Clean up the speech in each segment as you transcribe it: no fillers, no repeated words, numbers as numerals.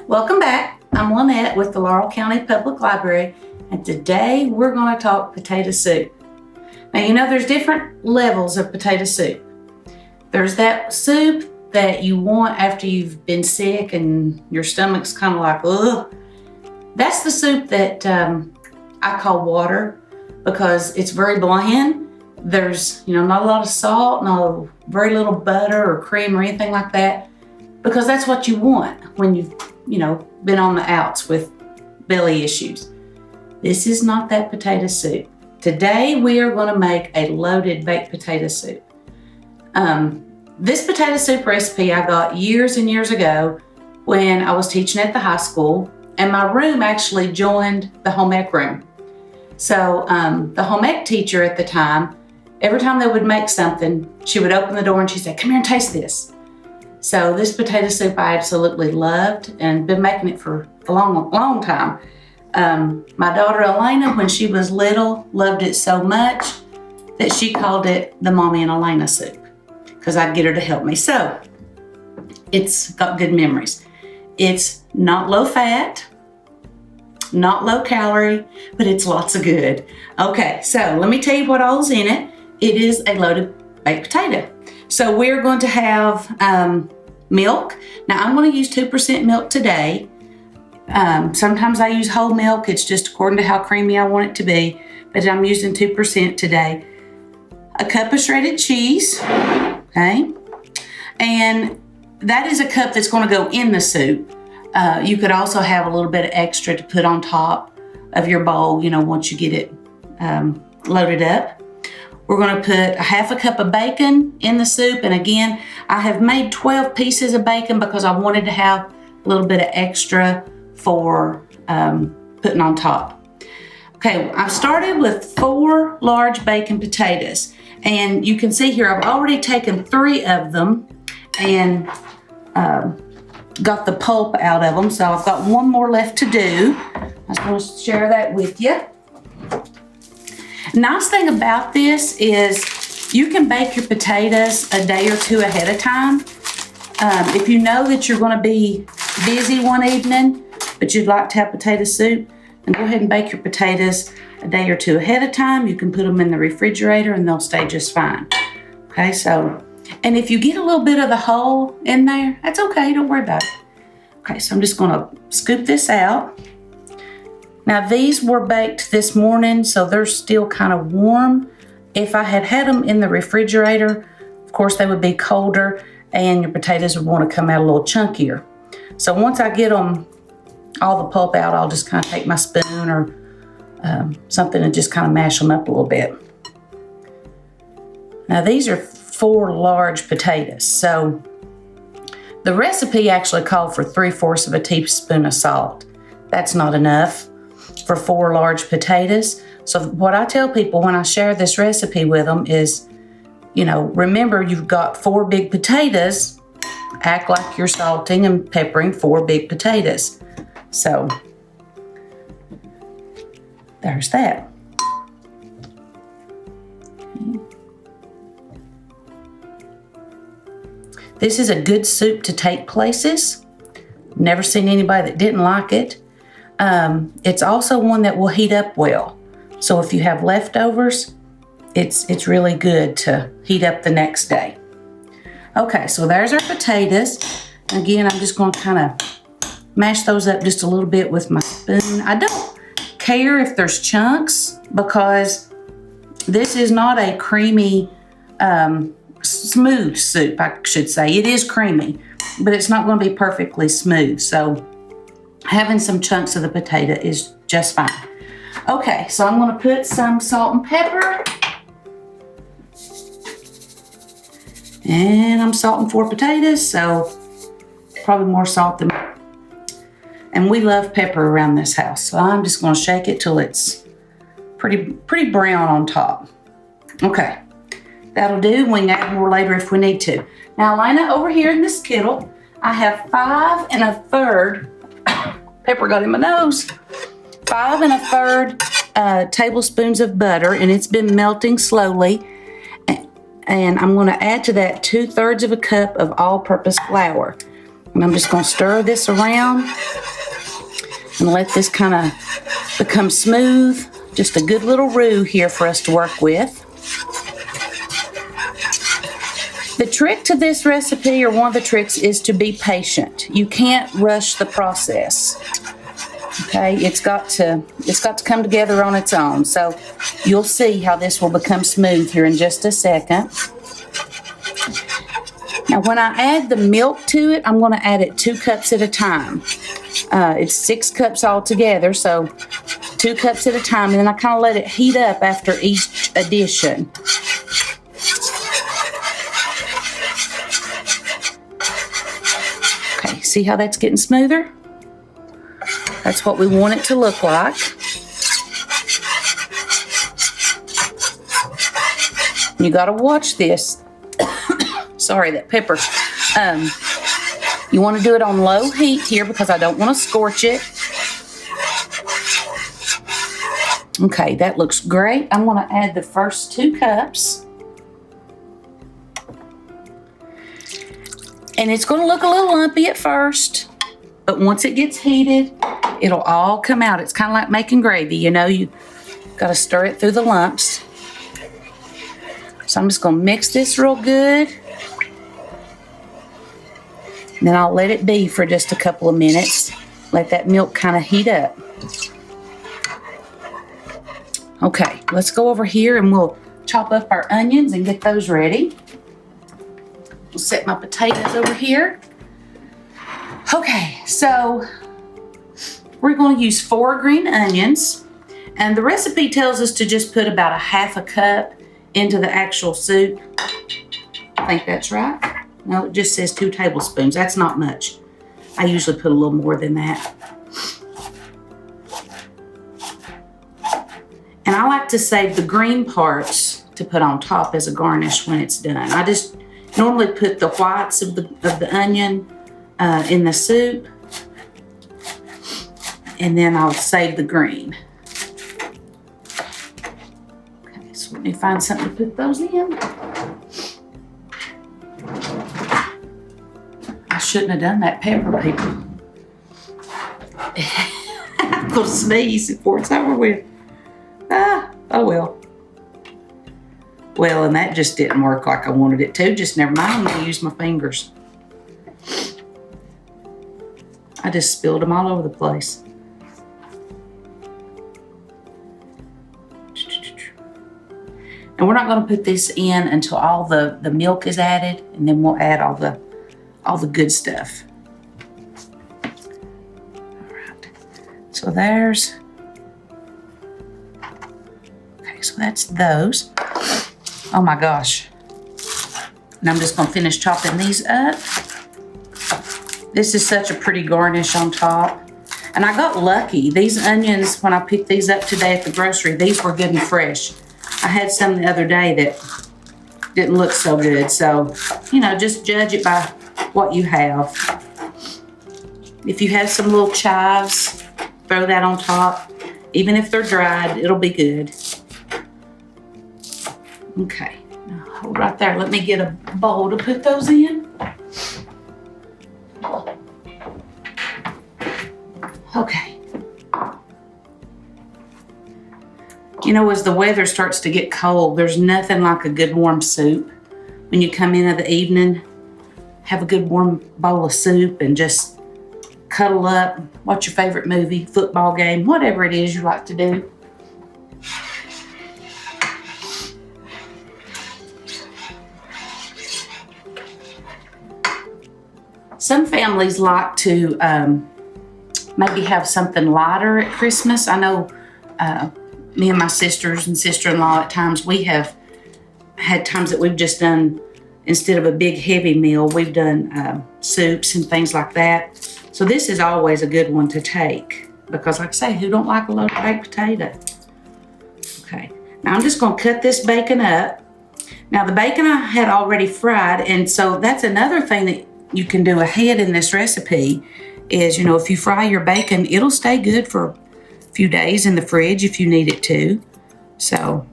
Welcome back. I'm Linette with the Laurel County Public Library, and today we're going to talk potato soup. Now, you know there's different levels of potato soup. There's that soup that you want after you've been sick and your stomach's kind of like, ugh. That's the soup that I call water because it's very bland. There's, not a lot of salt, very little butter or cream or anything like that, because that's what you want when you've, been on the outs with belly issues. This is not that potato soup. Today we are going to make a loaded baked potato soup. This potato soup recipe I got years and years ago when I was teaching at the high school, and my room actually joined the home ec room. So the home ec teacher at the time, every time they would make something, she would open the door and she'd say, "Come here and taste this." So this potato soup I absolutely loved and been making it for a long, long time. My daughter Elena, when she was little, loved it so much that she called it the Mommy and Elena soup because I'd get her to help me. So it's got good memories. It's not low fat, not low calorie, but it's lots of good. Okay, so let me tell you what all's in it. It is a loaded baked potato. So we're going to have milk. Now I'm going to use 2% milk today. Sometimes I use whole milk. It's just according to how creamy I want it to be, but I'm using 2% today. A cup of shredded cheese, okay? And that is a cup that's going to go in the soup. You could also have a little bit of extra to put on top of your bowl, once you get it loaded up. We're going to put a half a cup of bacon in the soup. And again, I have made 12 pieces of bacon because I wanted to have a little bit of extra for putting on top. Okay, I've started with 4 large bacon potatoes. And you can see here, I've already taken 3 of them and got the pulp out of them. So I've got 1 more left to do. I just want to share that with you. Nice thing about this is you can bake your potatoes a day or 2 ahead of time. If you know that you're going to be busy one evening, but you'd like to have potato soup, then go ahead and bake your potatoes a day or 2 ahead of time. You can put them in the refrigerator and they'll stay just fine. Okay, and if you get a little bit of the hull in there, that's okay, don't worry about it. Okay, so I'm just going to scoop this out. Now these were baked this morning, so they're still kind of warm. If I had had them in the refrigerator, of course they would be colder and your potatoes would want to come out a little chunkier. So once I get them, all the pulp out, I'll just kind of take my spoon or something and just kind of mash them up a little bit. Now these are 4 large potatoes. So the recipe actually called for 3/4 of a teaspoon of salt. That's not enough for 4 large potatoes. So what I tell people when I share this recipe with them is, remember you've got 4 big potatoes, act like you're salting and peppering 4 big potatoes. So there's that. This is a good soup to take places. Never seen anybody that didn't like it. It's also one that will heat up well. So if you have leftovers, it's really good to heat up the next day. Okay, so there's our potatoes. Again, I'm just going to kind of mash those up just a little bit with my spoon. I don't care if there's chunks because this is not a creamy, smooth soup, I should say. It is creamy, but it's not going to be perfectly smooth. So having some chunks of the potato is just fine. Okay, so I'm going to put some salt and pepper. And I'm salting 4 potatoes, so probably more salt than. And we love pepper around this house, so I'm just going to shake it till it's pretty brown on top. Okay, that'll do. We can add more later if we need to. Now, Elena, over here in this kettle, I have 5 1/3. Pepper got in my nose. 5 1/3 tablespoons of butter, and it's been melting slowly. And I'm going to add to that 2/3 of a cup of all-purpose flour. And I'm just going to stir this around and let this kind of become smooth. Just a good little roux here for us to work with. The trick to this recipe, or one of the tricks, is to be patient. You can't rush the process. Okay, it's got to come together on its own. So you'll see how this will become smooth here in just a second. Now when I add the milk to it, I'm going to add it 2 cups at a time. It's 6 cups altogether, so 2 cups at a time, and then I kind of let it heat up after each addition. Okay, see how that's getting smoother? That's what we want it to look like. You got to watch this. Sorry, that pepper. You want to do it on low heat here because I don't want to scorch it. Okay, that looks great. I'm going to add the first 2 cups. And it's going to look a little lumpy at first, but once it gets heated, it'll all come out. It's kind of like making gravy, you know, you got to stir it through the lumps. So I'm just going to mix this real good. And then I'll let it be for just a couple of minutes. Let that milk kind of heat up. Okay, let's go over here and we'll chop up our onions and get those ready. We'll set my potatoes over here. Okay, so we're going to use 4 green onions. And the recipe tells us to just put about a 1/2 cup into the actual soup. I think that's right. No, it just says 2 tablespoons. That's not much. I usually put a little more than that. And I like to save the green parts to put on top as a garnish when it's done. I just normally put the whites of the onion in the soup, and then I'll save the green. Okay, so let me find something to put those in. I shouldn't have done that pepper, people. I'm gonna sneeze before it's over with. Oh well. Well, and that just didn't work like I wanted it to. Just never mind, I'm gonna use my fingers. I just spilled them all over the place. And we're not gonna put this in until all the milk is added, and then we'll add all the good stuff. All right, so there's, okay, so that's those. Oh my gosh. And I'm just gonna finish chopping these up. This is such a pretty garnish on top. And I got lucky. These onions, when I picked these up today at the grocery, these were good and fresh. I had some the other day that didn't look so good. So, you know, just judge it by what you have. If you have some little chives, throw that on top. Even if they're dried, it'll be good. Okay, now hold right there. Let me get a bowl to put those in. Okay. You know, as the weather starts to get cold, there's nothing like a good warm soup. When you come in the evening, have a good warm bowl of soup and just cuddle up, watch your favorite movie, football game, whatever it is you like to do. Some families like to maybe have something lighter at Christmas. I know me and my sisters and sister-in-law at times, we have had times that we've just done, instead of a big heavy meal, we've done soups and things like that. So this is always a good one to take because, like I say, who don't like a loaded baked potato? Okay, now I'm just gonna cut this bacon up. Now the bacon I had already fried, and so that's another thing that you can do ahead in this recipe is, you know, if you fry your bacon, it'll stay good for a few days in the fridge if you need it to. So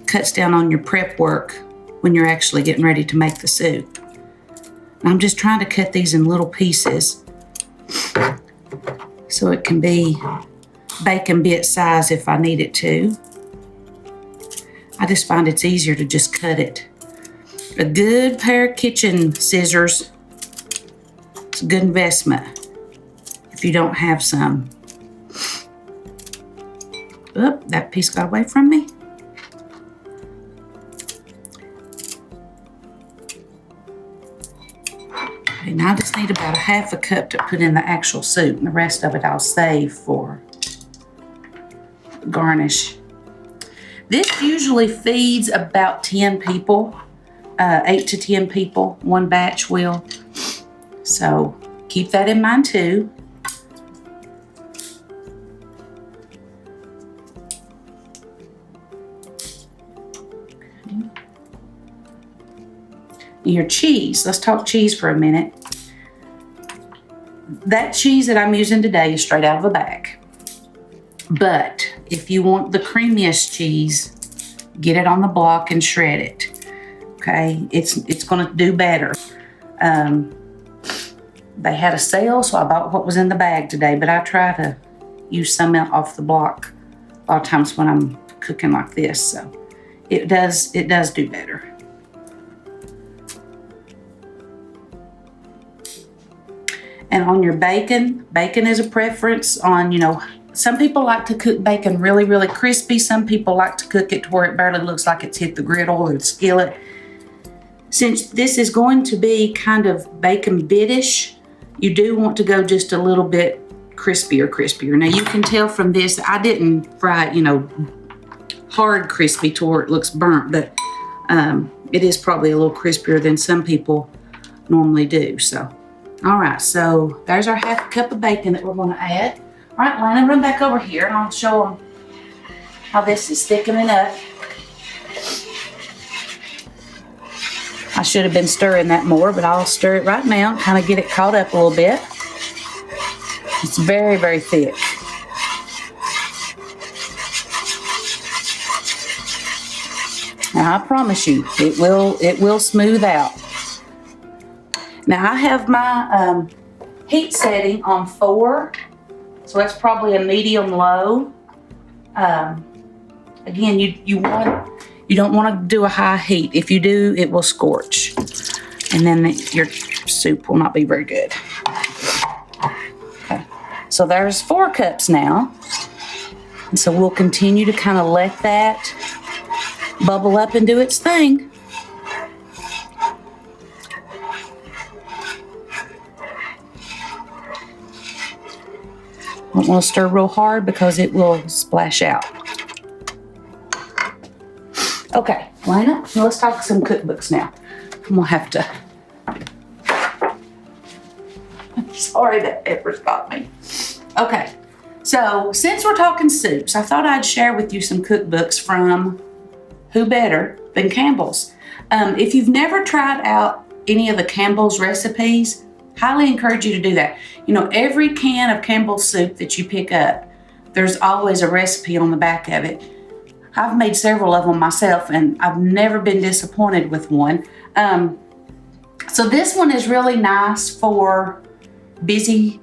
cuts down on your prep work when you're actually getting ready to make the soup. I'm just trying to cut these in little pieces so it can be bacon bit size if I need it to. I just find it's easier to just cut it. A good pair of kitchen scissors, it's a good investment if you don't have some. Oop, that piece got away from me. Okay, now I just need about a half a cup to put in the actual soup, and the rest of it I'll save for garnish. This usually feeds about 10 people, 8 to 10 people, one batch will. So keep that in mind too. Your cheese, let's talk cheese for a minute. That cheese that I'm using today is straight out of a bag. But if you want the creamiest cheese, get it on the block and shred it. Okay, it's gonna do better. They had a sale, so I bought what was in the bag today, but I try to use some off the block a lot of times when I'm cooking like this, so it does do better. And on your bacon is a preference on, some people like to cook bacon really, really crispy. Some people like to cook it to where it barely looks like it's hit the griddle or the skillet. Since this is going to be kind of bacon bitish, you do want to go just a little bit crispier. Now you can tell from this, I didn't fry it, hard crispy to where it looks burnt, but it is probably a little crispier than some people normally do, so. All right, so there's our half a cup of bacon that we're going to add. All right, Lana, run back over here and I'll show them how this is thickening up. I should have been stirring that more, but I'll stir it right now and kind of get it caught up a little bit. It's very, very thick. Now, I promise you, it will smooth out. Now I have my heat setting on 4, so that's probably a medium low. Again, you don't want to do a high heat. If you do, it will scorch, and then your soup will not be very good. Okay, so there's 4 cups now, and so we'll continue to kind of let that bubble up and do its thing. Don't want to stir real hard because it will splash out. Okay, Lana, let's talk some cookbooks now. I'm gonna have to. Sorry that pepper's got me. Okay, so since we're talking soups, I thought I'd share with you some cookbooks from who better than Campbell's. If you've never tried out any of the Campbell's recipes, highly encourage you to do that. Every can of Campbell's soup that you pick up, there's always a recipe on the back of it. I've made several of them myself, and I've never been disappointed with one. So this one is really nice for busy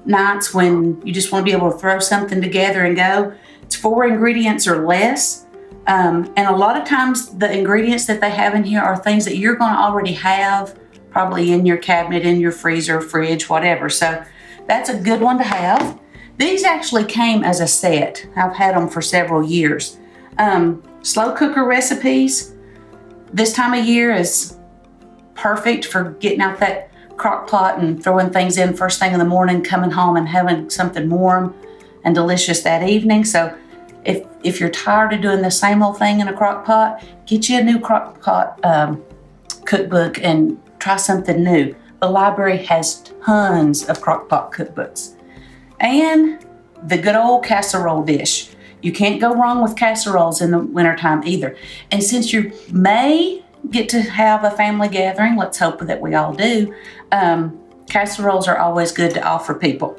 nights when you just want to be able to throw something together and go. It's 4 ingredients or less. And a lot of times the ingredients that they have in here are things that you're going to already have probably in your cabinet, in your freezer, fridge, whatever. So that's a good one to have. These actually came as a set. I've had them for several years. Slow cooker recipes. This time of year is perfect for getting out that crock pot and throwing things in first thing in the morning, coming home and having something warm and delicious that evening. So if you're tired of doing the same old thing in a crock pot, get you a new crock pot cookbook and try something new. The library has tons of crock pot cookbooks. And the good old casserole dish. You can't go wrong with casseroles in the wintertime either. And since you may get to have a family gathering, let's hope that we all do, casseroles are always good to offer people.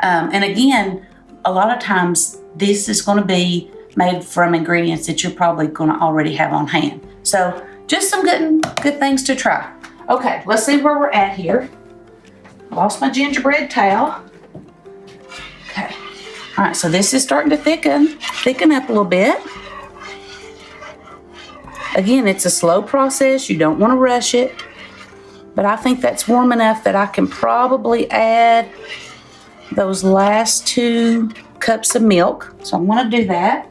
And again, a lot of times this is going to be made from ingredients that you're probably going to already have on hand. So just some good things to try. Okay, let's see where we're at here. Lost my gingerbread towel. Okay. All right, so this is starting to thicken up a little bit. Again, it's a slow process. You don't want to rush it. But I think that's warm enough that I can probably add those last 2 cups of milk. So I'm going to do that.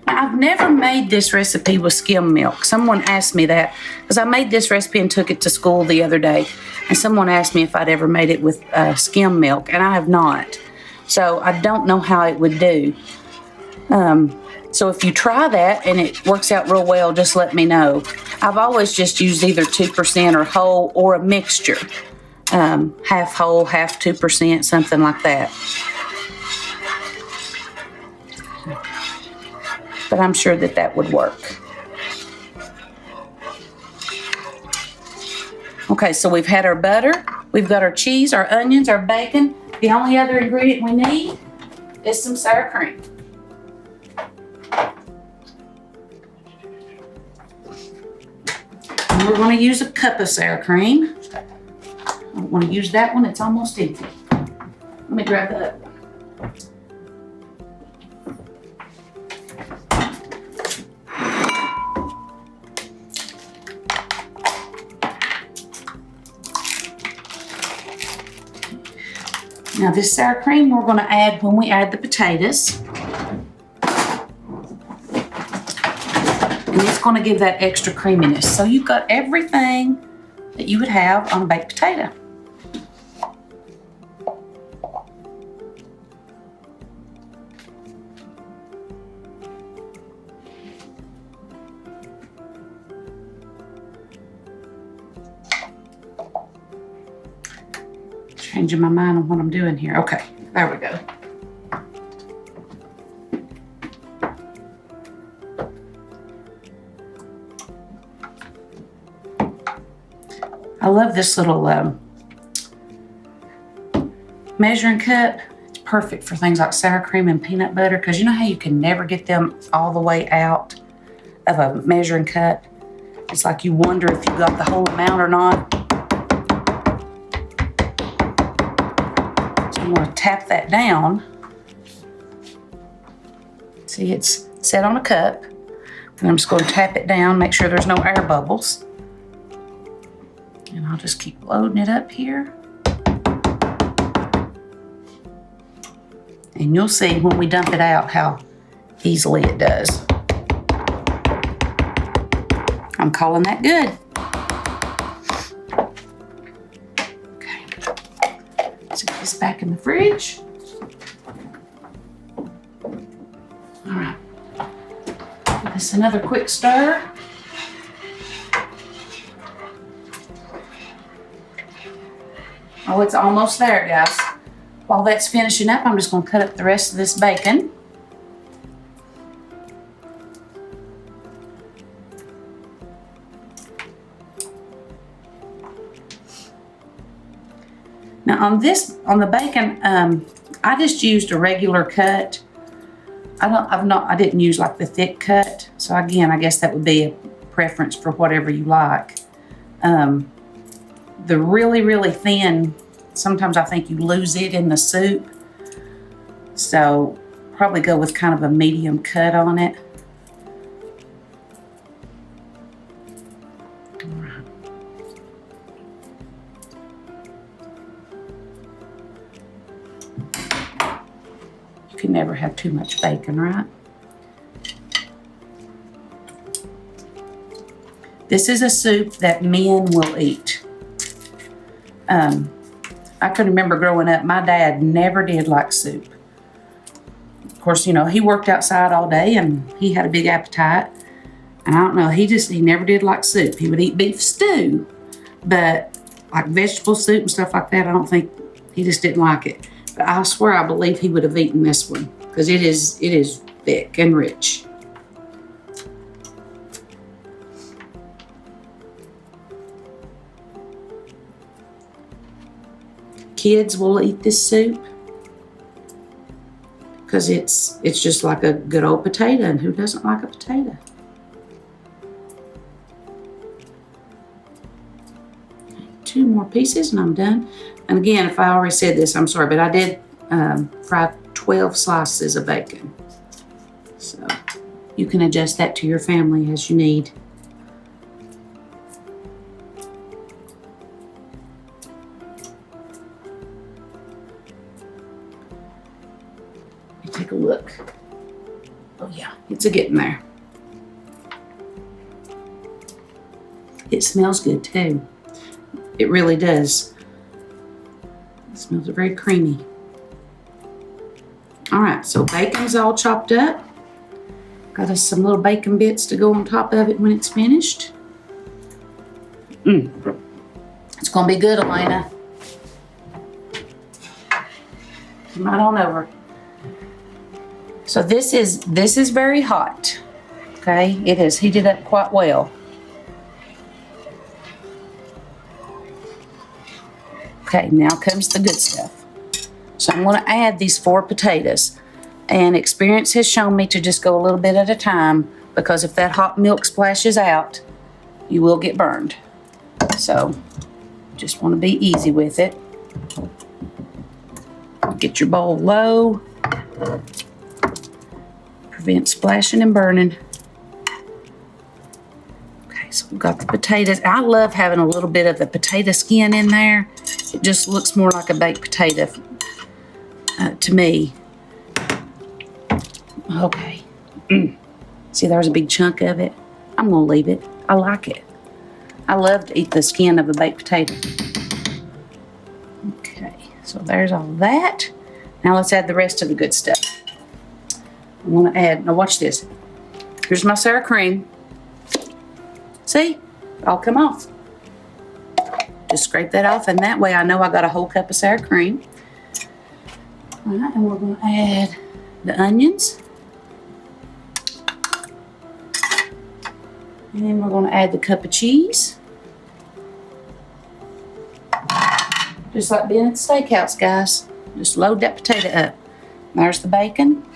Now, I've never made this recipe with skim milk. Someone asked me that because I made this recipe and took it to school the other day. And someone asked me if I'd ever made it with skim milk, and I have not. So I don't know how it would do. So if you try that and it works out real well, just let me know. I've always just used either 2% or whole or a mixture. Half whole, half 2%, something like that. But I'm sure that that would work. Okay, so we've had our butter, we've got our cheese, our onions, our bacon. The only other ingredient we need is some sour cream. And we're going to use a cup of sour cream. I don't want to use that one, it's almost empty. Let me grab the other one. Now this sour cream we're going to add when we add the potatoes. And it's going to give that extra creaminess. So you've got everything that you would have on a baked potato. Changing my mind on what I'm doing here. Okay, there we go. I love this little measuring cup. It's perfect for things like sour cream and peanut butter, because you know how you can never get them all the way out of a measuring cup? It's like you wonder if you got the whole amount or not. I'm going to tap that down. See, it's set on a cup. And I'm just going to tap it down, make sure there's no air bubbles. And I'll just keep loading it up here. And you'll see when we dump it out how easily it does. I'm calling that good. Set this back in the fridge. All right. Give this another quick stir. Oh, it's almost there, guys. While that's finishing up, I'm just going to cut up the rest of this bacon. Now on the bacon, I just used a regular cut. I didn't use like the thick cut. So again, I guess that would be a preference for whatever you like. The really, really thin, sometimes I think you lose it in the soup. So probably go with kind of a medium cut on it. You can never have too much bacon, right? This is a soup that men will eat. I can remember growing up, my dad never did like soup. Of course, you know, he worked outside all day and he had a big appetite. And I don't know, he never did like soup. He would eat beef stew, but like vegetable soup and stuff like that, I don't think, he just didn't like it. But I swear I believe he would have eaten this one because it is thick and rich. Kids will eat this soup. because it's just like a good old potato, and who doesn't like a potato? Two more pieces and I'm done. And again, if I already said this, I'm sorry, but I did fry 12 slices of bacon. So you can adjust that to your family as you need. Take a look. Oh yeah, it's a getting there. It smells good too. It really does. It smells very creamy. All right, so bacon's all chopped up. Got us some little bacon bits to go on top of it when it's finished. It's gonna be good, Elena. Come right on over. So this is very hot. Okay, it has heated up quite well. Okay, now comes the good stuff. So I'm going to add these 4 potatoes. And experience has shown me to just go a little bit at a time, because if that hot milk splashes out, you will get burned. So just want to be easy with it. Get your bowl low. Prevent splashing and burning. Okay, so we've got the potatoes. I love having a little bit of the potato skin in there. It just looks more like a baked potato to me. Okay. See, there's a big chunk of it. I'm going to leave it. I like it. I love to eat the skin of a baked potato. Okay, so there's all that. Now let's add the rest of the good stuff. I want to add, now watch this. Here's my sour cream. See? It'll come off. Just scrape that off, and that way I know I got a whole cup of sour cream. All right, and we're going to add the onions. And then we're going to add the cup of cheese. Just like being at the steakhouse, guys. Just load that potato up. There's the bacon.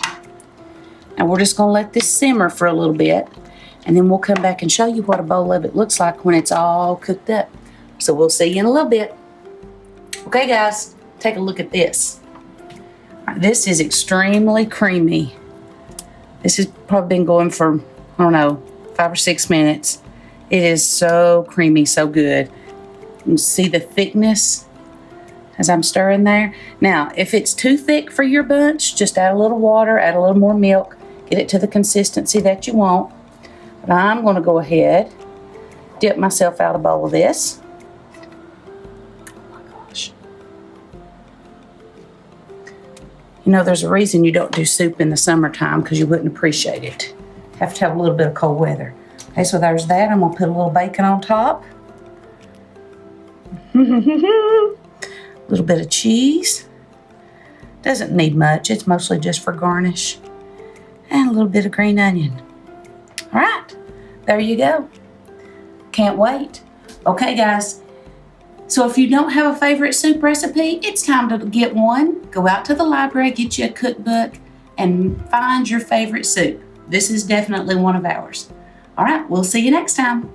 Now we're just going to let this simmer for a little bit, and then we'll come back and show you what a bowl of it looks like when it's all cooked up. So we'll see you in a little bit. Okay, guys, take a look at this. This is extremely creamy. This has probably been going for, I don't know, 5 or 6 minutes. It is so creamy, so good. You can see the thickness as I'm stirring there. Now, if it's too thick for your bunch, just add a little water, add a little more milk, get it to the consistency that you want. But I'm going to go ahead, dip myself out a bowl of this. You know, there's a reason you don't do soup in the summertime, because you wouldn't appreciate it. Have to have a little bit of cold weather. Okay, so there's that. I'm going to put a little bacon on top. A little bit of cheese. Doesn't need much. It's mostly just for garnish. And a little bit of green onion. All right, there you go. Can't wait. Okay, guys. So if you don't have a favorite soup recipe, it's time to get one. Go out to the library, get you a cookbook, and find your favorite soup. This is definitely one of ours. All right, we'll see you next time.